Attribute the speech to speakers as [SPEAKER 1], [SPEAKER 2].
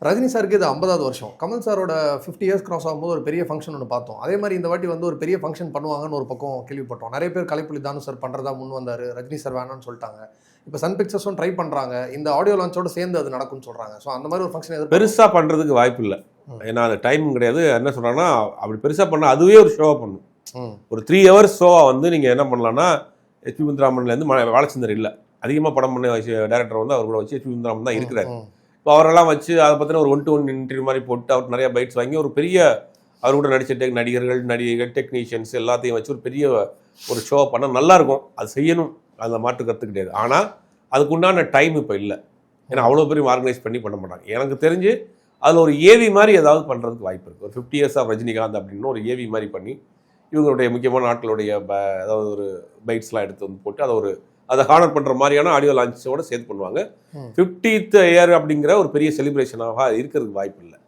[SPEAKER 1] ரஜினி சாருக்கு இது 50வது வருஷம். கமல் சாரோட 50 இயர்ஸ் கிராஸ் ஆகும்போது ஒரு பெரிய ஃபங்க்ஷன் ஒன்று பார்த்தோம். அதே மாதிரி இந்த வாட்டி வந்து ஒரு பெரிய ஃபங்க்ஷன் பண்ணுவாங்கன்னு ஒரு பக்கம் கேள்விப்பட்டோம். நிறைய பேர் கலைப்புலி தானு சார் பண்ணுறதா முன் வந்தார். ரஜினி சார் வேணாம்னு சொல்லிட்டாங்க. இப்போ சன் பிக்சர்ஸும் ட்ரை பண்ணுறாங்க. இந்த ஆடியோ லான்ச்சோட சேர்ந்து அது நடக்கும்னு சொல்கிறாங்க. ஸோ அந்த மாதிரி ஒரு ஃபங்க்ஷன்
[SPEAKER 2] பெருசாக பண்ணுறதுக்கு வாய்ப்பு இல்லை. ஏன்னா அது டைம் கிடையாது. என்ன சொல்கிறாங்கன்னா அப்படி பெருசாக பண்ணால் அதுவே ஒரு ஷோவாக பண்ணும். ஒரு 3 ஹவர்ஸ் ஷோவாக வந்து நீங்கள் என்ன பண்ணலான்னா ஹெச்பி முத்துராமன்லேருந்து பாலச்சந்தர் இல்லை, அதிகமாக படம் பண்ண டேரக்டர் வந்து அவர் கூட வச்சு ஹெச்பி முத்துராமன் தான் இருக்கிறார். இப்போ அவரெல்லாம் வச்சு அதை பற்றின ஒரு 1-to-1 இன்டர்வியூ மாதிரி போட்டு அவர் நிறைய பைட்ஸ் வாங்கி ஒரு பெரிய அவர் கூட நடித்த நடிகர்கள் டெக்னீஷியன்ஸ் எல்லாத்தையும் வச்சு ஒரு பெரிய ஒரு ஷோ பண்ணால் நல்லாயிருக்கும். அது செய்யணும், அதில் மாற்று கருத்து கிடையாது. ஆனால் அதுக்குண்டான டைம் இப்போ இல்லை. ஏன்னா அவ்வளோ பெரிய ஆர்கனைஸ் பண்ணி பண்ண மாட்டாங்க. எனக்கு தெரிஞ்சு அதில் ஒரு ஏவி மாதிரி ஏதாவது பண்ணுறதுக்கு வாய்ப்பு இருக்குது. ஒரு 50 இயர்ஸ் ஆஃப் ரஜினிகாந்த் அப்படின்னு ஒரு ஏவி மாதிரி பண்ணி இவங்களுடைய முக்கியமான நாட்களுடைய ஏதாவது ஒரு பைட்ஸ்லாம் எடுத்து வந்து போட்டு அதை ஹானர் பண்ணுற மாதிரியான ஆடியோ லான்ச்சோட சேர்த்து பண்ணுவாங்க. 50th இயர் அப்படிங்கிற ஒரு பெரிய செலிப்ரேஷனாக இருக்கிறதுக்கு வாய்ப்பு இல்லை.